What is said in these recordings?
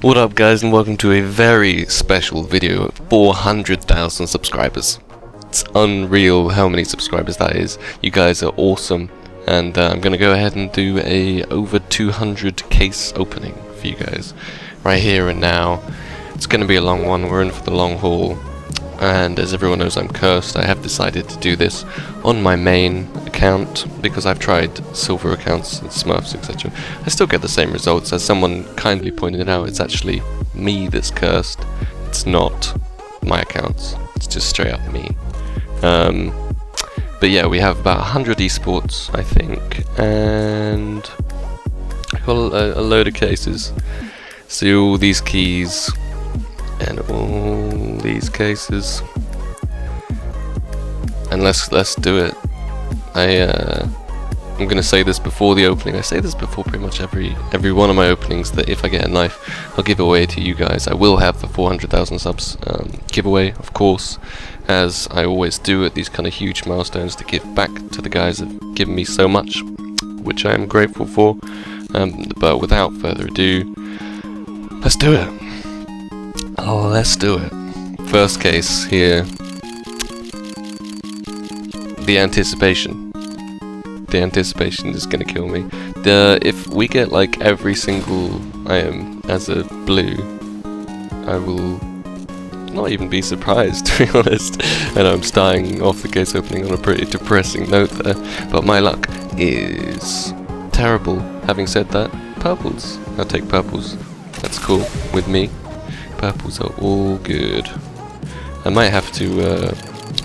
What up guys, and welcome to a very special video. 400,000 subscribers. It's unreal how many subscribers that is. You guys are awesome, and I'm gonna go ahead and do a over 200 case opening for you guys right here and now. It's gonna be a long one. We're in for the long haul, and as everyone knows, I'm cursed. I have decided to do this on my main account because I've tried silver accounts and Smurfs, etc. I still get the same results. As someone kindly pointed out, it's actually me that's cursed. It's not my accounts. It's just straight up me. But yeah, we have about 100 esports, I think, and got a load of cases. See all these keys and all these cases, and let's do it. I'm gonna say this before the opening. I say this before pretty much every one of my openings, that if I get a knife, I'll give away to you guys. I will have the 400,000 subs giveaway, of course, as I always do at these kind of huge milestones, to give back to the guys that have given me so much, which I am grateful for. But without further ado, let's do it. Oh, let's do it. First case here. The anticipation. The anticipation is gonna kill me. If we get like every single item as a blue, I will not even be surprised, to be honest. I know I'm starting off the case opening on a pretty depressing note there, but my luck is terrible. Having said that, purples. I'll take purples. That's cool with me. Purples are all good. I might have to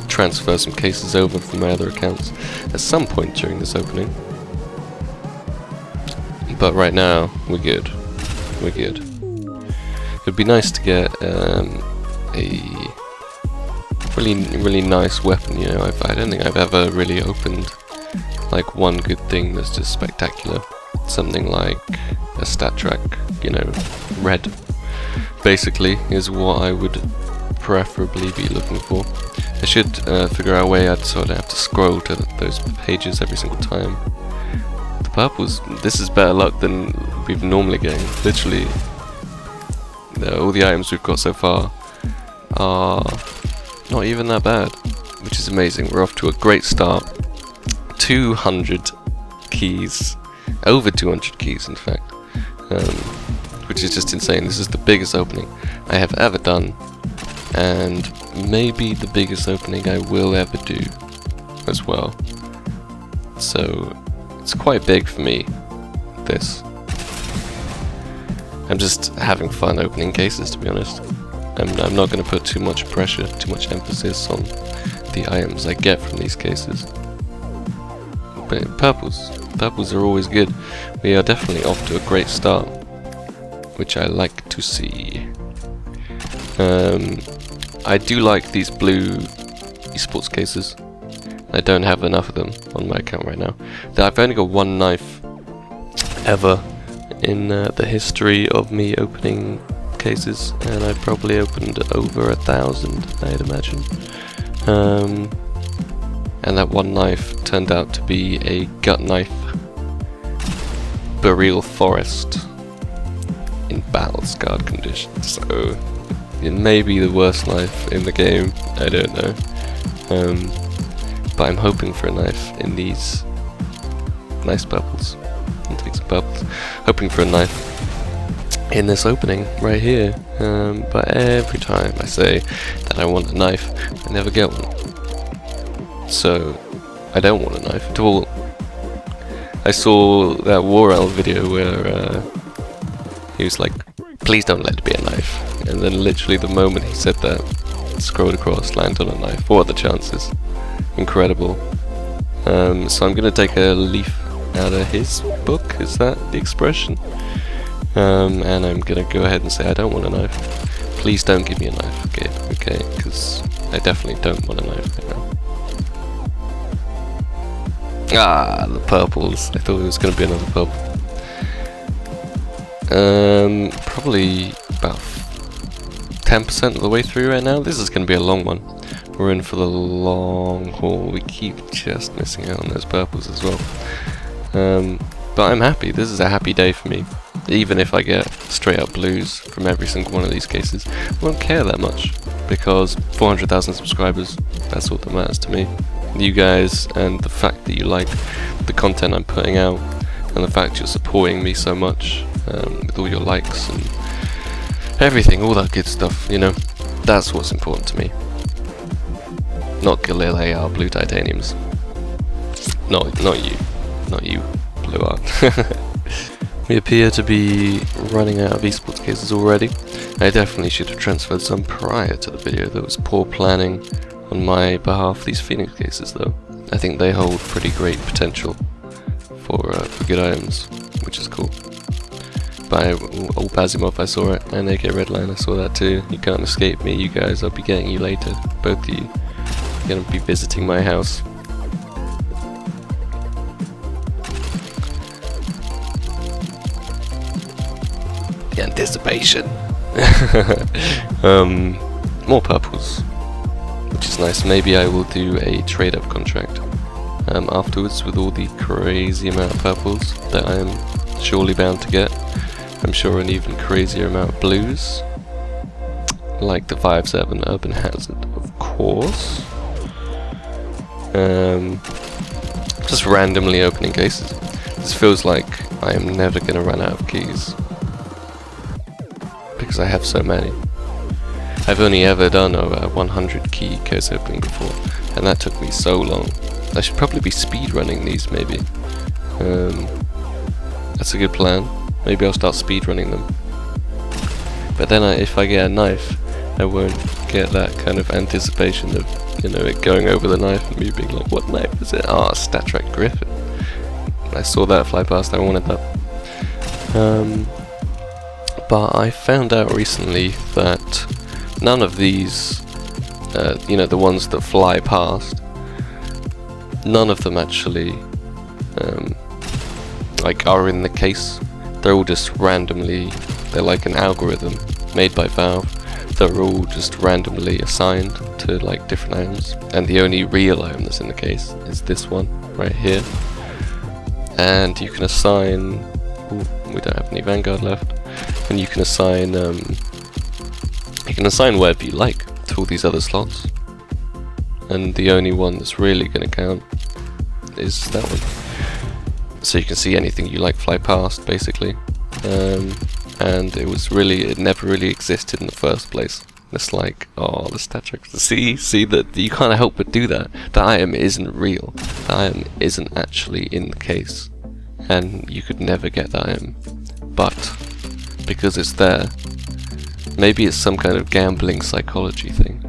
transfer some cases over from my other accounts at some point during this opening, but right now we're good. We're good. It'd be nice to get a really nice weapon. You know, I don't think I've ever really opened like one good thing that's just spectacular. Something like a stat track, you know, red basically is what I would preferably be looking for. I should figure out a way so I don't have to scroll to those pages every single time. The purples, this is better luck than we've normally getting. Literally, all the items we've got so far are not even that bad, which is amazing. We're off to a great start. 200 keys, over 200 keys in fact, which is just insane. This is the biggest opening I have ever done, and maybe the biggest opening I will ever do as well. So it's quite big for me, this. I'm just having fun opening cases, to be honest. I'm not going to put too much pressure, too much emphasis on the items I get from these cases. But purples are always good. We are definitely off to a great start, which I like to see. I do like these blue esports cases. I don't have enough of them on my account right now. I've only got one knife ever in the history of me opening cases, and I probably opened over 1,000, I'd imagine. And that one knife turned out to be a gut knife, Burial Forest, in battle scarred condition. So it may be the worst knife in the game, I don't know. But I'm hoping for a knife in these nice purples. I'll take some purples. Hoping for a knife in this opening right here. But every time I say that I want a knife, I never get one. So I don't want a knife at all. I saw that War Owl video where he was like, please don't let it be a knife. And then literally the moment he said that, scrolled across, landed on a knife. What are the chances? Incredible. So I'm going to take a leaf out of his book, is that the expression? And I'm going to go ahead and say I don't want a knife. Please don't give me a knife, okay, because I definitely don't want a knife right now. Ah, the purples. I thought it was going to be another purple. Probably about 10% of the way through right now. This is going to be a long one. We're in for the long haul. We keep just missing out on those purples as well. But I'm happy. This is a happy day for me. even if I get straight up blues from every single one of these cases, I won't care that much, because 400,000 subscribers, that's all that matters to me. You guys, and the fact that you like the content I'm putting out, and the fact you're supporting me so much with all your likes and everything, all that good stuff, you know, that's what's important to me. Not Galil AR blue titaniums. Not you, blue art. We appear to be running out of esports cases already. I definitely should have transferred some prior to the video. There was poor planning on my behalf. These Phoenix cases though, I think they hold pretty great potential for good items, which is cool. By old Bazimov, I saw it, and AK Redline, I saw that too. You can't escape me, you guys. I'll be getting you later. Both of you are gonna be visiting my house. The anticipation. More purples, which is nice. Maybe I will do a trade-up contract afterwards with all the crazy amount of purples that I am surely bound to get. I'm sure an even crazier amount of blues, like the 5.7 Urban Hazard, of course. Just randomly opening cases. This feels like I am never going to run out of keys, because I have so many. I've only ever done a 100 key case opening before, and that took me so long. I should probably be speed running these, maybe. That's a good plan. Maybe I'll start speed running them. But then if I get a knife, I won't get that kind of anticipation of, you know, it going over the knife and me being like, what knife is it? Ah, Stat Trek Griffin. I saw that fly past, I wanted that. But I found out recently that none of these, you know, the ones that fly past, none of them actually like are in the case. They're all just randomly, they're like an algorithm made by Valve. They're all just randomly assigned to like different items, and the only real item that's in the case is this one right here. And you can assign, ooh, we don't have any Vanguard left, and you can assign whatever you like to all these other slots, and the only one that's really going to count is that one. So you can see anything you like fly past, basically. And it never really existed in the first place. It's like, oh, the stat check. See that you can't help but do that. The item isn't real. The item isn't actually in the case, and you could never get that item. But because it's there, maybe it's some kind of gambling psychology thing.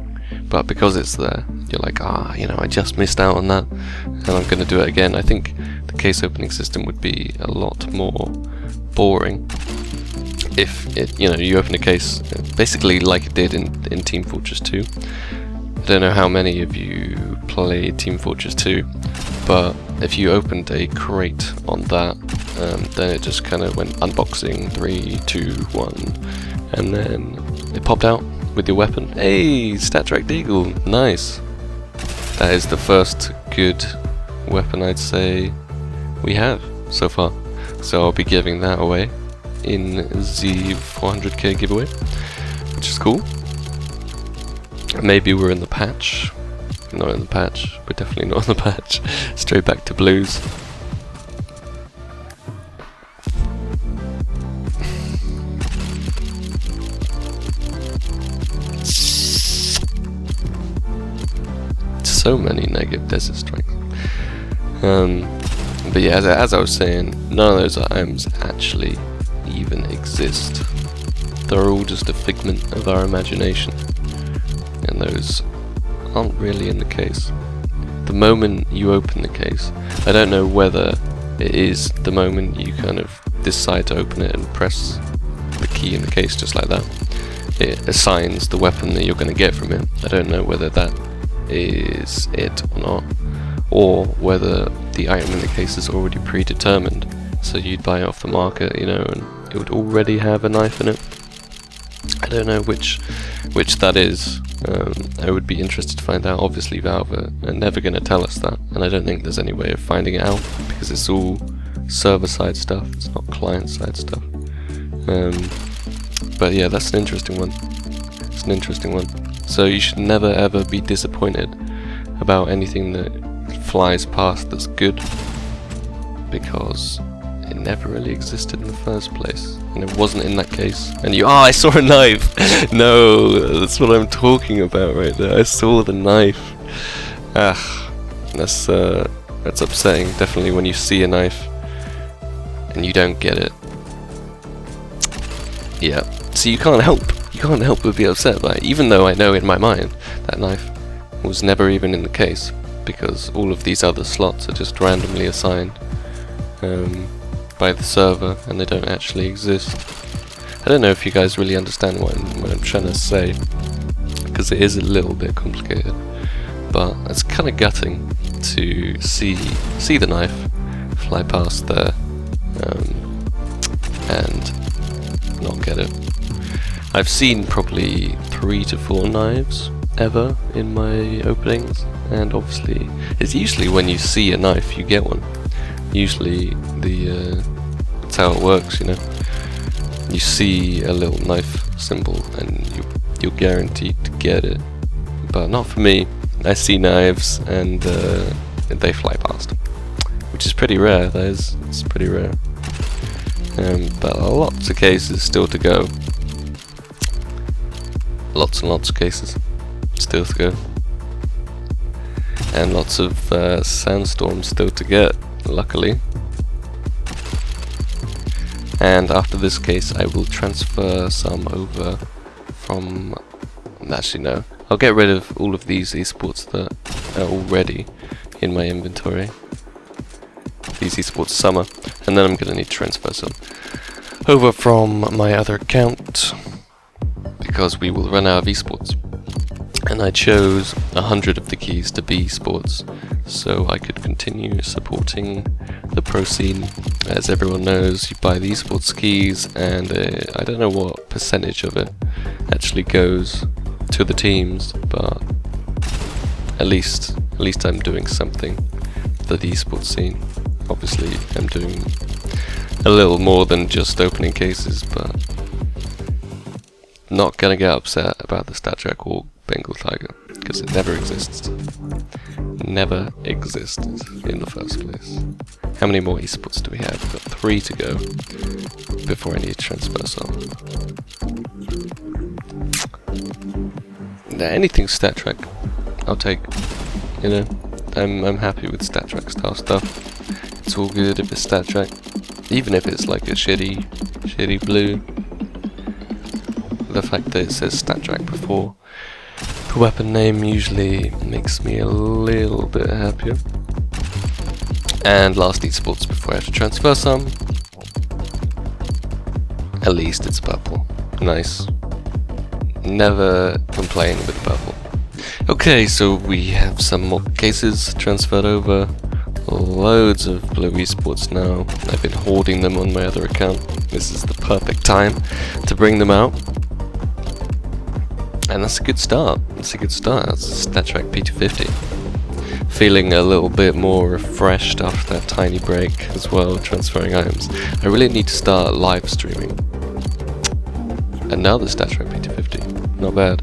But because it's there, you're like, you know, I just missed out on that, and I'm going to do it again. I think the case opening system would be a lot more boring if you open a case basically like it did in Team Fortress 2. I don't know how many of you played Team Fortress 2, but if you opened a crate on that, then it just kind of went unboxing 3, 2, 1, and then it popped out with your weapon. Hey, Stat Trek Deagle, nice. That is the first good weapon I'd say we have so far, so I'll be giving that away in the 400k giveaway, which is cool. Maybe we're in the patch. Not in the patch. We're definitely not in the patch. Straight back to blues. So many negative desert strikes. But yeah, as I was saying, none of those items actually even exist. They're all just a figment of our imagination, and those aren't really in the case. The moment you open the case, I don't know whether it is the moment you kind of decide to open it and press the key in the case just like that, it assigns the weapon that you're going to get from it. I don't know whether that is it or not, or whether the item in the case is already predetermined, so you'd buy it off the market, you know, and it would already have a knife in it. I don't know which that is. I would be interested to find out. Obviously Valve are never going to tell us that, and I don't think there's any way of finding it out, because it's all server side stuff, it's not client side stuff. But yeah, that's an interesting one. It's an interesting one. So you should never ever be disappointed about anything that flies past that's good, because it never really existed in the first place, and it wasn't in that case. And you, I saw a knife! No, that's what I'm talking about right there. I saw the knife. That's upsetting, definitely, when you see a knife and you don't get it. Yeah, so you can't help but be upset by it, even though I know in my mind that knife was never even in the case, because all of these other slots are just randomly assigned by the server, and they don't actually exist. I don't know if you guys really understand what I'm trying to say, because it is a little bit complicated, but it's kind of gutting to see the knife fly past there and not get it. I've seen probably 3 to 4 knives ever in my openings, and obviously it's usually when you see a knife you get one. Usually that's how it works, you know. You see a little knife symbol and you're guaranteed to get it, but not for me. I see knives and they fly past, which is pretty rare. It's pretty rare. But lots of cases still to go. Lots and lots of cases still to go. And lots of sandstorms still to get, luckily. And after this case I will transfer some over from... Actually no, I'll get rid of all of these esports that are already in my inventory. These esports summer, and then I'm going to need to transfer some over from my other account, because we will run out of esports. And I chose 100 of the keys to be esports, so I could continue supporting the pro scene. As everyone knows, you buy the esports keys, and I don't know what percentage of it actually goes to the teams, but at least I'm doing something for the esports scene. Obviously I'm doing a little more than just opening cases, but not gonna get upset about the StatTrak or Bengal Tiger, because it never exists. Never existed in the first place. How many more esports do we have? We've got 3 to go before I need to transfer some. Now, anything StatTrak I'll take, you know. I'm happy with StatTrak style stuff. It's all good if it's StatTrak, even if it's like a shitty blue. The fact that it says StatTrak before the weapon name usually makes me a little bit happier. And last esports before I have to transfer some. At least it's purple. Nice. Never complain with purple. Okay, so we have some more cases transferred over. Loads of blue esports now. I've been hoarding them on my other account. This is the perfect time to bring them out. And that's a good start. That's a StatTrak P250. Feeling a little bit more refreshed after that tiny break as well, transferring items. I really need to start live streaming. Another StatTrak P250. Not bad.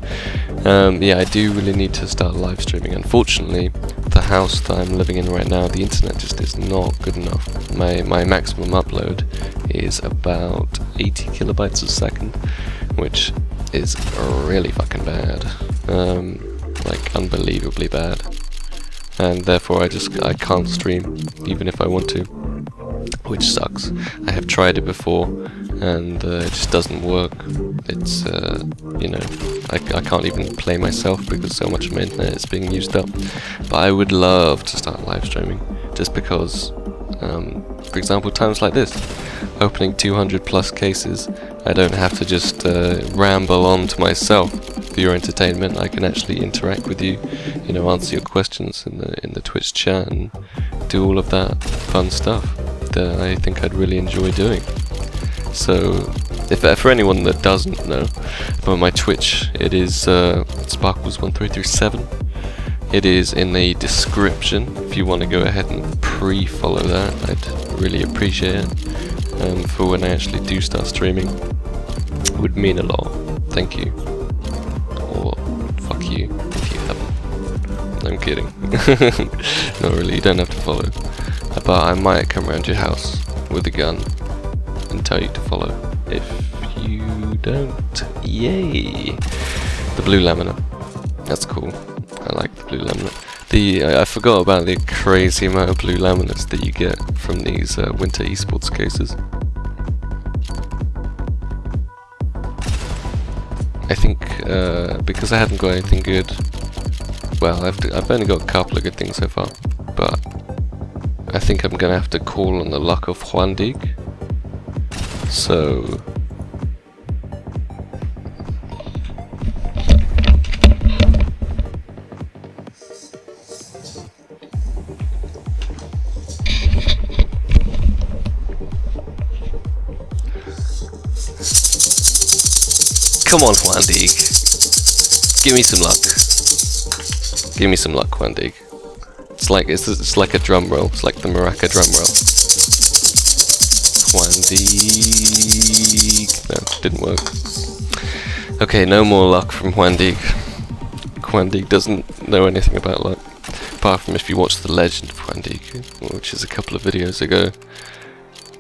Yeah, I do really need to start live streaming. Unfortunately, the house that I'm living in right now, the internet just is not good enough. My maximum upload is about 80 kilobytes a second, which is really fucking bad. Like unbelievably bad. And therefore I can't stream even if I want to, which sucks. I have tried it before and it just doesn't work. It's you know, I can't even play myself because so much of my internet is being used up. But I would love to start live streaming, just because for example, times like this, opening 200 plus cases, I don't have to just ramble on to myself for your entertainment. I can actually interact with you, you know, answer your questions in the Twitch chat and do all of that fun stuff that I think I'd really enjoy doing. So, for anyone that doesn't know about my Twitch, it is Sparkles1337. It is in the description if you want to go ahead and pre-follow that. I'd really appreciate it. for when I actually do start streaming. It would mean a lot. Thank you. Or fuck you if you haven't. I'm kidding. Not really, you don't have to follow. But I might come around your house with a gun and tell you to follow. If you don't, yay! The blue laminate. That's cool. I like the blue laminate. I forgot about the crazy amount of blue laminates that you get from these winter esports cases. I think because I haven't got anything good. Well, I've only got a couple of good things so far, but I think I'm gonna have to call on the luck of Juan Dig. So. Come on, Juan Dig. Give me some luck. Give me some luck, Juan Dig. It's like a drum roll. It's like the maraca drum roll. Juan Dig. No, didn't work. Okay, no more luck from Juan Dig. Juan Dig doesn't know anything about luck, apart from if you watch The Legend of Juan Dig, which is a couple of videos ago.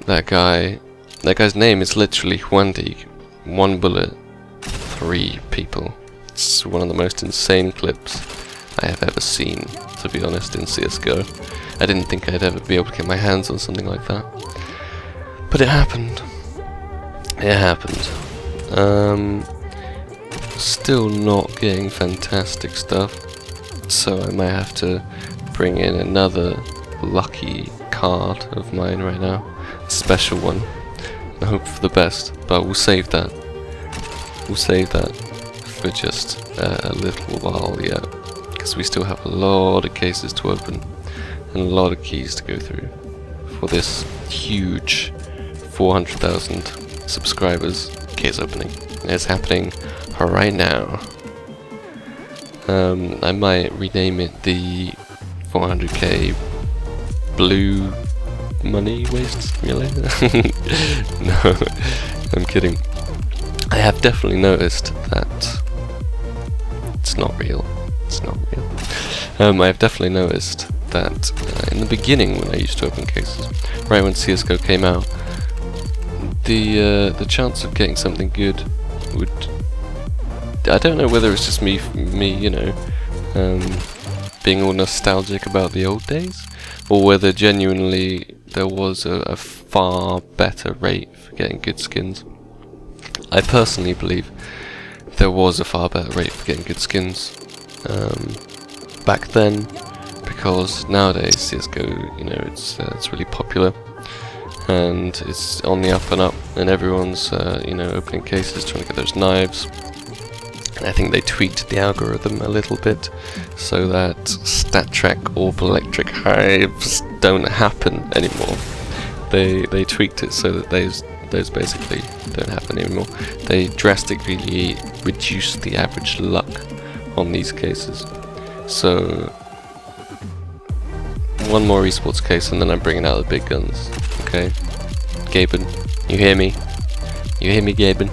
That guy's name is literally Juan Dig. 1 bullet. 3 people. It's one of the most insane clips I have ever seen, to be honest, in CSGO. I didn't think I'd ever be able to get my hands on something like that. But it happened. It happened. Still not getting fantastic stuff, so I might have to bring in another lucky card of mine right now. A special one. I hope for the best, but we'll save that. We'll save that for just a little while yet, because we still have a lot of cases to open and a lot of keys to go through for this huge 400,000 subscribers case opening. It's happening right now. I might rename it the 400k blue money waste relay. No, I'm kidding. I have definitely noticed that it's not real. It's not real. I have definitely noticed that in the beginning, when I used to open cases, right when CSGO came out, the chance of getting something good would. I don't know whether it's just me, you know, being all nostalgic about the old days, or whether genuinely there was a far better rate for getting good skins. I personally believe there was a far better rate for getting good skins back then, because nowadays CSGO, you know, it's really popular and it's on the up and up, and everyone's you know, opening cases, trying to get those knives. And I think they tweaked the algorithm a little bit so that StatTrack Orb Electric Hives don't happen anymore. They tweaked it so that those basically don't happen anymore. They drastically reduced the average luck on these cases. So one more esports case and then I'm bringing out the big guns. Okay, Gaben, you hear me? You hear me, Gaben?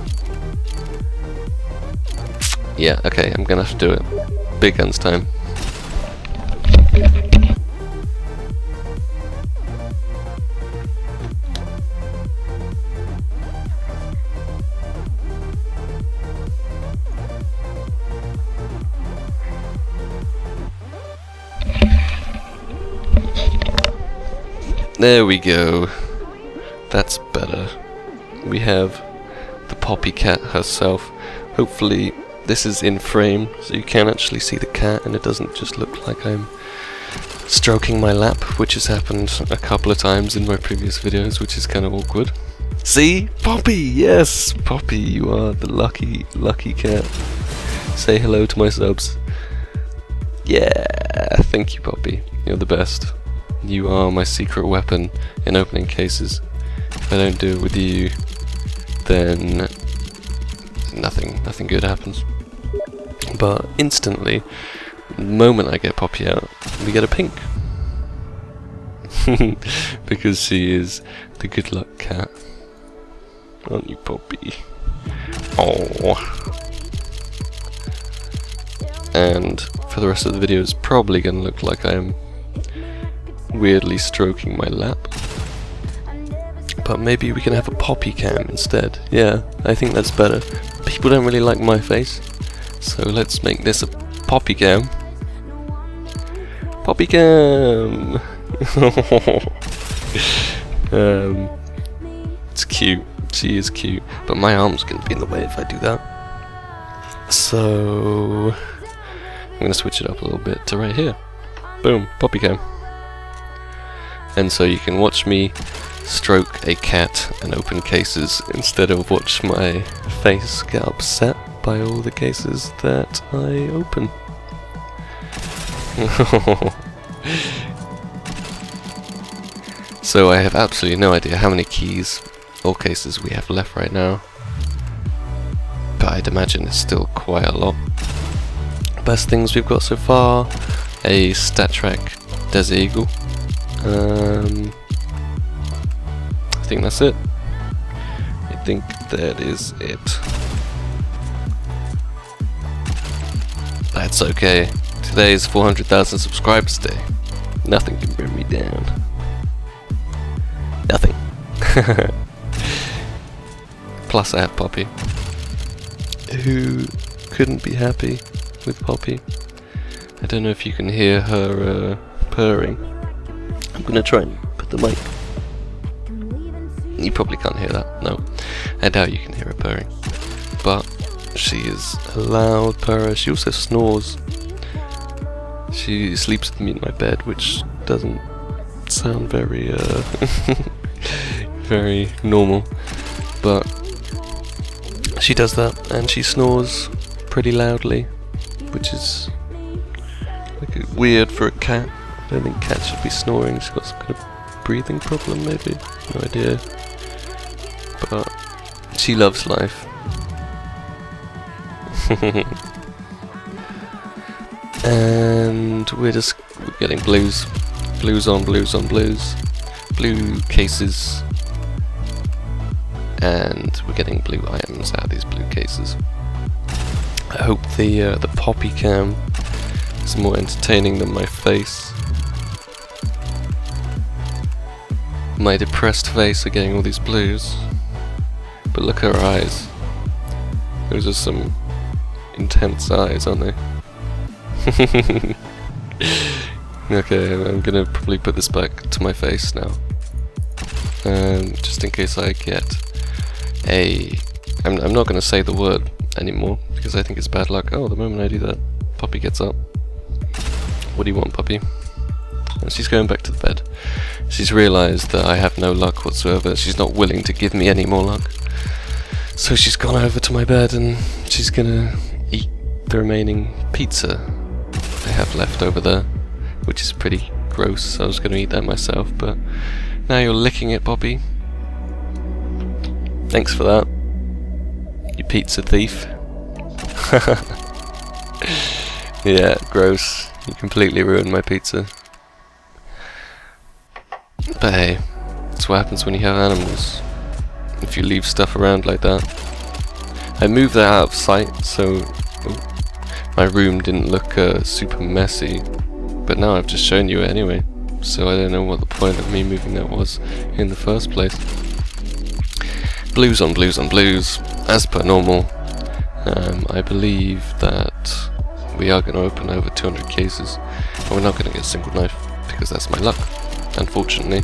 Yeah, okay, I'm gonna have to do it. Big guns time. There we go. That's better. We have the Poppy cat herself. Hopefully this is in frame so you can actually see the cat and it doesn't just look like I'm stroking my lap, which has happened a couple of times in my previous videos, which is kind of awkward. See? Poppy! Yes! Poppy, you are the lucky cat. Say hello to my subs. Yeah! Thank you, Poppy. You're the best. You are my secret weapon in opening cases. If I don't do it with you, then nothing good happens. But instantly, the moment I get Poppy out, we get a pink. Because she is the good luck cat. aren't you, Poppy? Oh. And for the rest of the video, it's probably going to look like I am weirdly stroking my lap. But maybe we can have a Poppy cam instead. Yeah, I think that's better. People don't really like my face, so let's make this a Poppy cam. Poppy cam! It's cute. She is cute. But my arm's going to be in the way if I do that. So I'm going to switch it up a little bit to right here. Boom, Poppy cam. And so you can watch me stroke a cat and open cases instead of watch my face get upset by all the cases that I open. So I have absolutely no idea how many keys or cases we have left right now, but I'd imagine it's still quite a lot. Best things we've got so far: a StatTrak Desert Eagle. I think that's it. I think that is it. That's okay. Today's 400,000 subscribers day. Nothing can bring me down. Nothing. Plus I have Poppy. Who couldn't be happy with Poppy? I don't know if you can hear her purring. I'm gonna try and put the mic. You probably can't hear that, no. I doubt you can hear her purring. But she is a loud purrer. She also snores. She sleeps with me in my bed, which doesn't sound very, very normal. But she does that, and she snores pretty loudly, which is like weird for a cat. I don't think cats should be snoring. She's got some kind of breathing problem, maybe. No idea. But she loves life. And we're getting blues. Blues on blues on blues. Blue cases. And we're getting blue items out of these blue cases. I hope the Poppy cam is more entertaining than my face. My depressed face are getting all these blues. But look at her eyes. Those are some intense eyes, aren't they? Okay, I'm gonna probably put this back to my face now. Just in case I get I'm not gonna say the word anymore, because I think it's bad luck. Oh, the moment I do that, Poppy gets up. What do you want, Poppy? And she's going back to the bed. She's realised that I have no luck whatsoever. She's not willing to give me any more luck. So she's gone over to my bed and she's gonna eat the remaining pizza I have left over there, which is pretty gross. I was gonna eat that myself, but now you're licking it, Poppy. Thanks for that, you pizza thief. Yeah, gross. You completely ruined my pizza. But hey, that's what happens when you have animals. If you leave stuff around like that. I moved that out of sight, so my room didn't look super messy. But now I've just shown you it anyway, so I don't know what the point of me moving that was in the first place. Blues on blues on blues, as per normal. I believe that we are going to open over 200 cases, and we're not going to get a single knife, because that's my luck, unfortunately.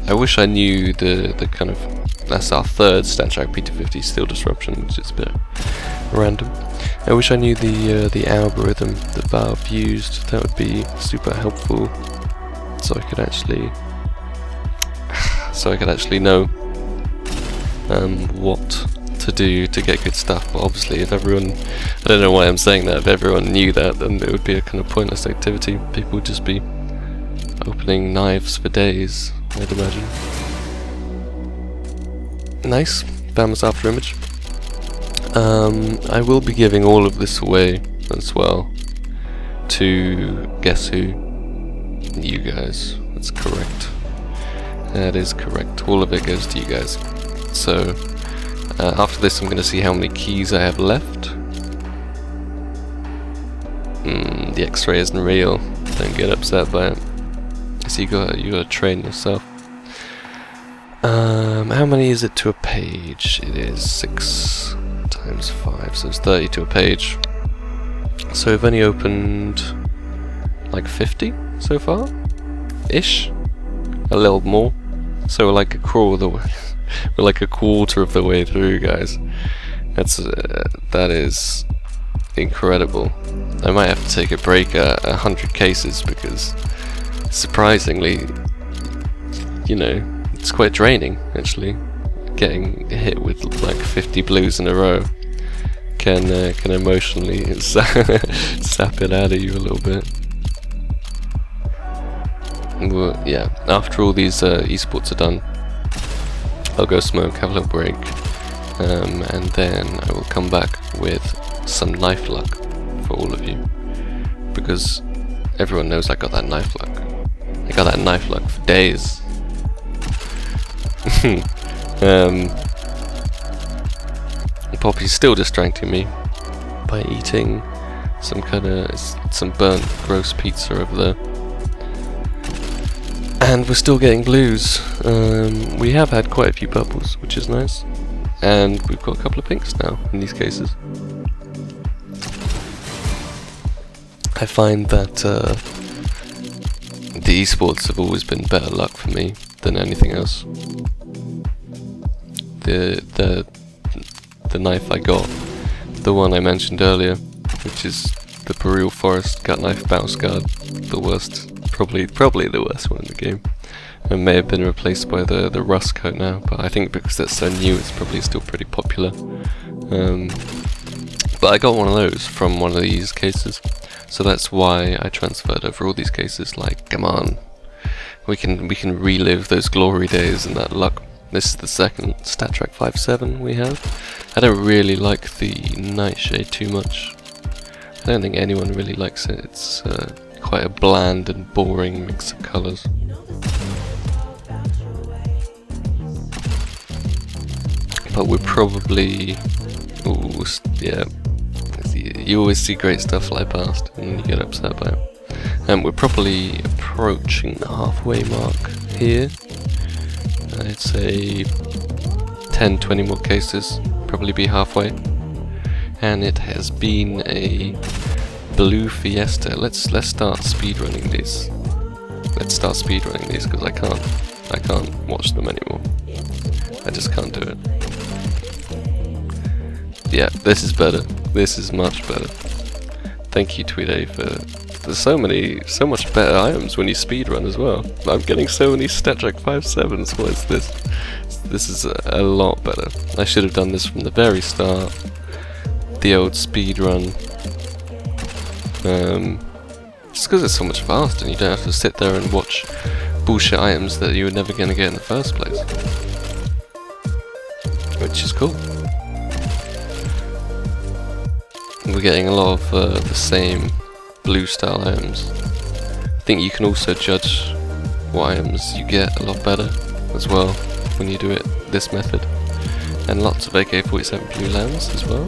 I wish I knew the kind of, that's our third StatTrak P250 Steel Disruption, which is a bit random. I wish I knew the algorithm that Valve used. That would be super helpful, so I could actually know what to do to get good stuff. But obviously, if everyone, I don't know why I'm saying that, if everyone knew that, then it would be a kind of pointless activity. People would just be opening knives for days, I'd imagine. Nice, famous after image. I will be giving all of this away as well to guess who? You guys, that's correct. That is correct. All of it goes to you guys. So after this, I'm going to see how many keys I have left. The X-ray isn't real. Don't get upset by it. So you gotta train yourself. How many is it to a page? It is 6 times 5, so it's 30 to a page. So we've only opened like 50 so far, ish. A little more. So we're like a quarter of the way. We're like a quarter of the way through, guys. That is incredible. I might have to take a break at 100 cases because, surprisingly, you know, it's quite draining actually. Getting hit with like 50 blues in a row can emotionally sap it out of you a little bit. Well, yeah, after all these esports are done, I'll go smoke, have a little break, and then I will come back with some knife luck for all of you, because everyone knows I got that knife luck. I got that knife luck for days. Poppy's still distracting me by eating some burnt gross pizza over there. And we're still getting blues. We have had quite a few purples, which is nice. And we've got a couple of pinks now in these cases. I find that the esports have always been better luck for me than anything else. The knife I got, the one I mentioned earlier, which is the Boreal Forest gut knife bounce guard, the worst, probably the worst one in the game. It may have been replaced by the rust coat now, but I think because that's so new, it's probably still pretty popular. But I got one of those from one of these cases, so that's why I transferred over all these cases. Like, come on, we can relive those glory days and that luck. This is the second StatTrak 5.7 we have. I don't really like the Nightshade too much. I don't think anyone really likes it. It's quite a bland and boring mix of colours. But we're probably... Ooh, yeah. You always see great stuff fly past and you get upset by it. We're probably approaching the halfway mark here. I'd say 10-20 more cases, probably be halfway. And it has been a blue fiesta. Let's start speedrunning these. Let's start speedrunning these because I can't watch them anymore. I just can't do it. Yeah, this is better. This is much better. Thank you, Tweeday, for there's so much better items when you speedrun as well. I'm getting so many StatTrak 5.7s. What is this? This is a lot better. I should have done this from the very start. The old speedrun. Just because it's so much faster and you don't have to sit there and watch bullshit items that you were never going to get in the first place. Which is cool. We're getting a lot of the same blue style items. I think you can also judge what items you get a lot better as well when you do it this method. And lots of AK-47 blue lambs as well.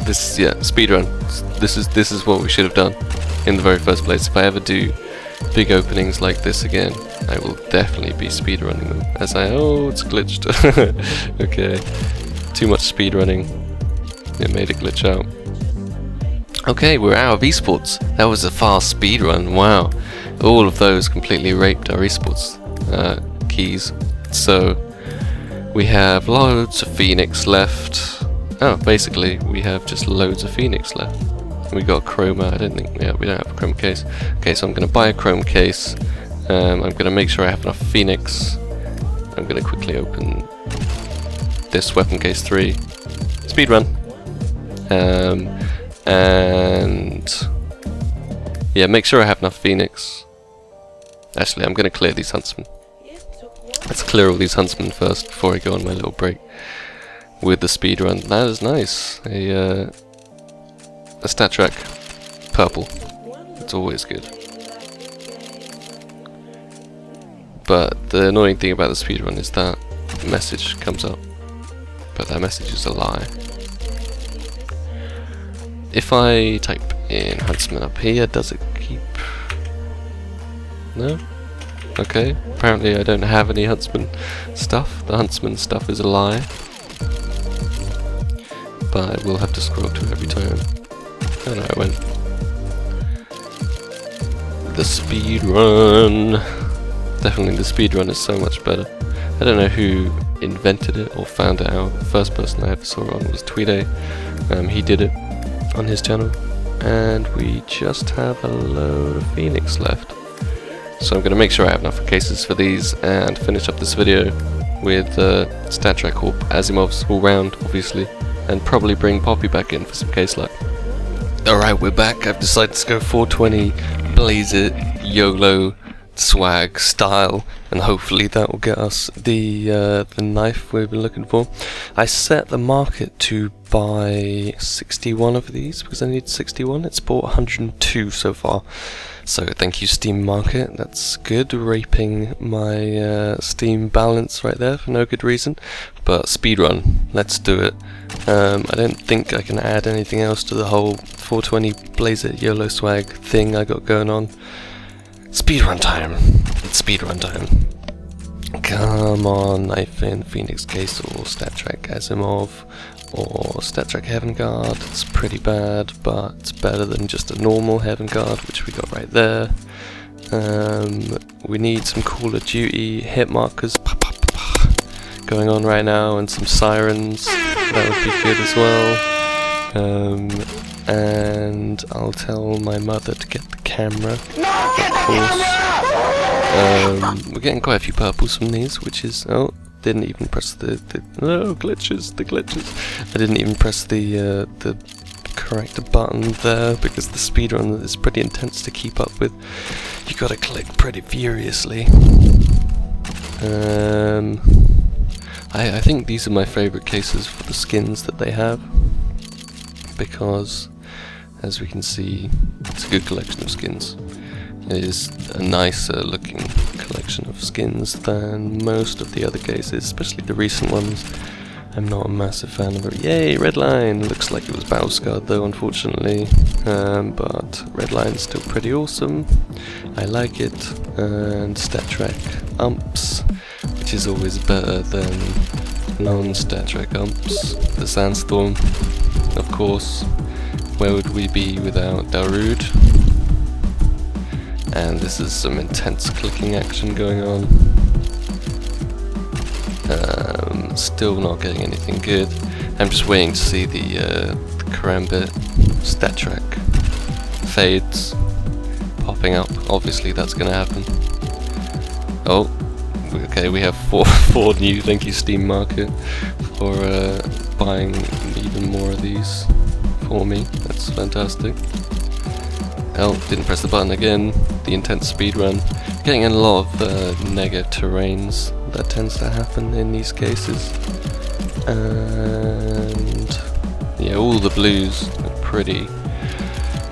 This, yeah, speedrun. This is what we should have done in the very first place. If I ever do big openings like this again, I will definitely be speedrunning them. Oh, it's glitched. Okay, too much speedrunning. It made it glitch out. Okay, we're out of esports. That was a fast speedrun. Wow, all of those completely raped our esports keys. So we have loads of Phoenix left. Oh, basically we have just loads of Phoenix left. We got chroma. I don't think. Yeah, we don't have a chrome case. Okay, so I'm gonna buy a chrome case. I'm gonna make sure I have enough Phoenix. I'm gonna quickly open this weapon case 3. Speedrun. And yeah, make sure I have enough Phoenix. Actually, I'm gonna clear these huntsmen. Let's clear all these huntsmen first before I go on my little break with the speedrun. That is nice. A StatTrak purple. It's always good. But the annoying thing about the speedrun is that message comes up, but that message is a lie. If I type in Huntsman up here, does it keep... No? Okay, apparently I don't have any Huntsman stuff. The Huntsman stuff is a lie. But I will have to scroll to it every time. Oh no, I went. The speedrun! Definitely the speedrun is so much better. I don't know who invented it or found it out. The first person I ever saw it on was Tweede. He did it on his channel. And we just have a load of Phoenix left. So I'm going to make sure I have enough cases for these and finish up this video with StatTrak Corp Asimovs all round, obviously, and probably bring Poppy back in for some case luck. Alright, we're back. I've decided to go 420, blaze it, YOLO, swag, style, and hopefully that will get us the knife we've been looking for. I set the market to buy 61 of these because I need 61. It's bought 102 so far. So thank you Steam Market, that's good, raping my Steam balance right there for no good reason. But speedrun, let's do it. I don't think I can add anything else to the whole 420 Blaze It YOLO swag thing I got going on. Speedrun time, it's speedrun time. Come on, knife in Phoenix Case or StatTrak Asimov or StatTrak Heaven Guard. It's pretty bad, but it's better than just a normal Heaven Guard, which we got right there. We need some Call of Duty hit markers going on right now, and some sirens. That would be good as well. And I'll tell my mother to get the camera, of course. We're getting quite a few purples from these, which is... oh, didn't even press the no, glitches, the glitches. I didn't even press the correct button there, because the speedrun is pretty intense to keep up with. You gotta click pretty furiously. I think these are my favourite cases for the skins that they have, because as we can see, it's a good collection of skins. It is a nicer looking collection of skins than most of the other cases, especially the recent ones. I'm not a massive fan of it. Yay, Redline! Looks like it was battle scarred though, unfortunately. But Redline's still pretty awesome. I like it. And StatTrak Umps, which is always better than non-StatTrak Umps. The Sandstorm, of course. Where would we be without Darude? And this is some intense clicking action going on. Still not getting anything good. I'm just waiting to see the Karambit StatTrak fades popping up. Obviously that's going to happen. Oh, okay, we have four new. Thank you Steam Market for buying even more of these for me. That's fantastic. Oh, didn't press the button again. The intense speedrun. Getting a lot of negative terrains. That tends to happen in these cases. And yeah, all the blues are pretty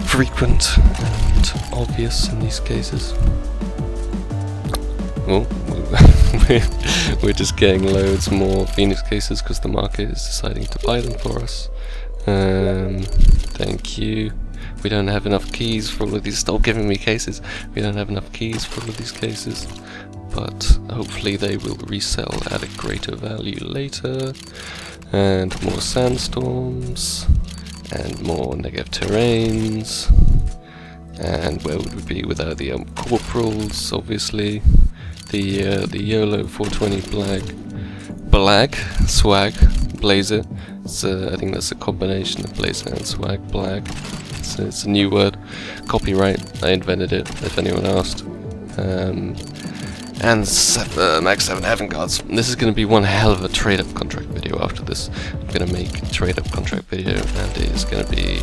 frequent and obvious in these cases. Oh, we're just getting loads more Phoenix cases because the market is deciding to buy them for us. Thank you. We don't have enough keys for all of these. Stop giving me cases. We don't have enough keys for all of these cases. But hopefully they will resell at a greater value later. And more sandstorms. And more negative terrains. And where would we be without the corporals, obviously. The YOLO 420 Blag swag, blazer. I think that's a combination of blazer and swag, blag. It's a new word. Copyright, I invented it, if anyone asked. And Max 7 Heaven Guards. This is going to be one hell of a trade-up contract video after this. I'm going to make a trade-up contract video, and it is going to be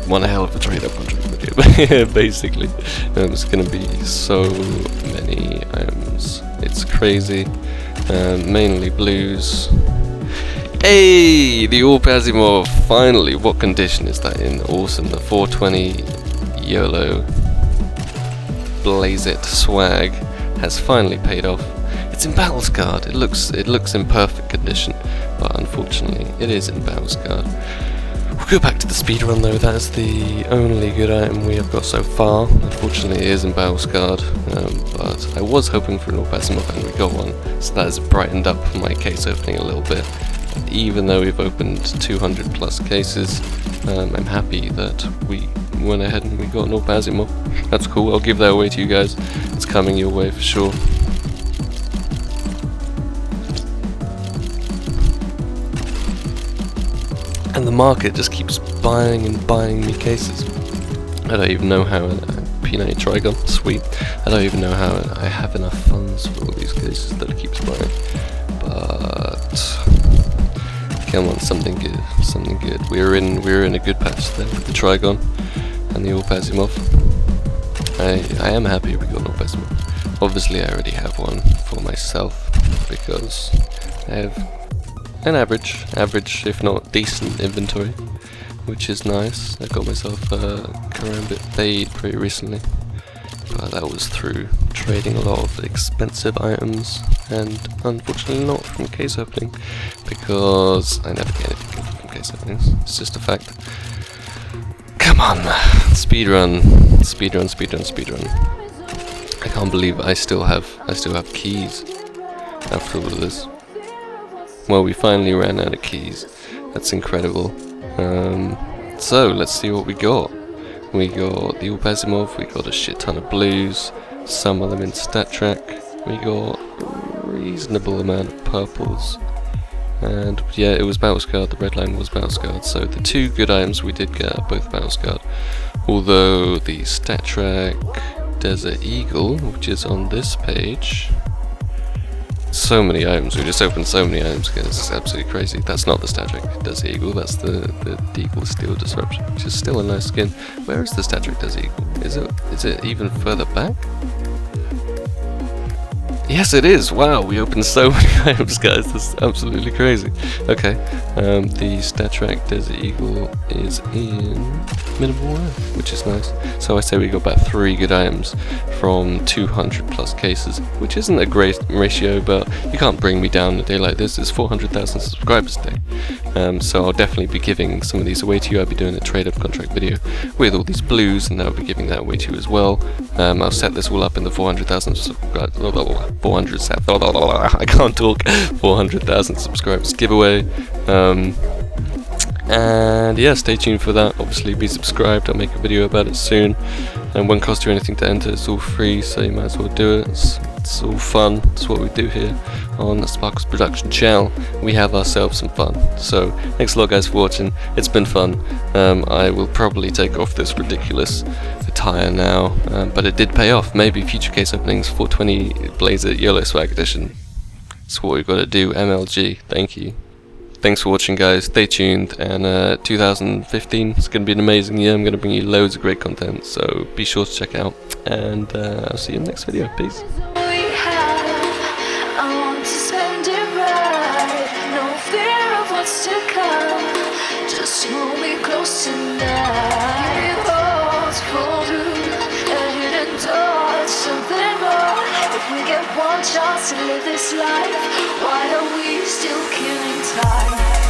one hell of a trade-up contract video, basically. It's going to be so many items. It's crazy. Mainly blues. Hey, the Orb Asimov, finally. What condition is that in? Awesome, the 420 YOLO. Blaze It swag has finally paid off. It's in battle scarred. It looks in perfect condition, but unfortunately it is in battle scarred. We'll go back to the speedrun though. That is the only good item we have got so far. Unfortunately it is in battle scarred, but I was hoping for an Orpazimov and we got one, so that has brightened up my case opening a little bit. Even though we've opened 200 plus cases, I'm happy that we went ahead and we got an Orpazimov. That's cool. I'll give that away to you guys. It's coming your way for sure. And the market just keeps buying and buying me cases. I don't even know how. P90 Trigon, sweet. I don't even know how I have enough funds for all these cases that it keeps buying. But come on, something good, something good. We're in a good patch there with the Trigon and the Orpazimov. I am happy we got an Orpazimov. Obviously, I already have one for myself because I have an average, if not decent inventory, which is nice. I got myself a Karambit Fade pretty recently, but that was through trading a lot of expensive items, and unfortunately not from case opening, because I never get anything good from case openings. It's just a fact. Come on, speedrun. I can't believe I still have keys after all of this. Well, we finally ran out of keys. That's incredible. So let's see what we got. We got the Orpazimov, we got a shit ton of blues, some of them in stat track. We got a reasonable amount of purples. And yeah, it was battle scarred, the red line was battle scarred. So the two good items we did get are both battle scarred. Although the stat track Desert Eagle, which is on this page, so many items, we just opened so many items again, it's absolutely crazy. That's not the stat track Desert Eagle, that's the Deagle Steel Disruption, which is still a nice skin. Where is the stat track Desert Eagle? Is it even further back? Yes, it is! Wow, we opened so many items, guys, that's absolutely crazy. Okay, the stat track Desert Eagle is in Minimal Earth, which is nice. So I say we got about 3 good items from 200 plus cases, which isn't a great ratio, but you can't bring me down a day like this. It's 400,000 subscribers day. So I'll definitely be giving some of these away to you. I'll be doing a trade-up contract video with all these blues, and I'll be giving that away to you as well. I'll set this all up in the 400,000 subscribers. 400,000 subscribers giveaway. And yeah, stay tuned for that. Obviously be subscribed, I'll make a video about it soon, and it won't cost you anything to enter. It's all free, so you might as well do it. It's all fun. It's what we do here on the Sparkles Production channel. We have ourselves some fun. So thanks a lot guys for watching. It's been fun. I will probably take off this ridiculous attire now, but it did pay off. Maybe future case openings, 420 Blaze It YOLO Swag Edition. That's what we've got to do. MLG, thank you. Thanks for watching guys, stay tuned, and 2015 is going to be an amazing year. I'm going to bring you loads of great content, so be sure to check it out, and I'll see you in the next video. Peace. Just hold me close tonight. Something more. If we get one chance to live this life, why are we still killing time?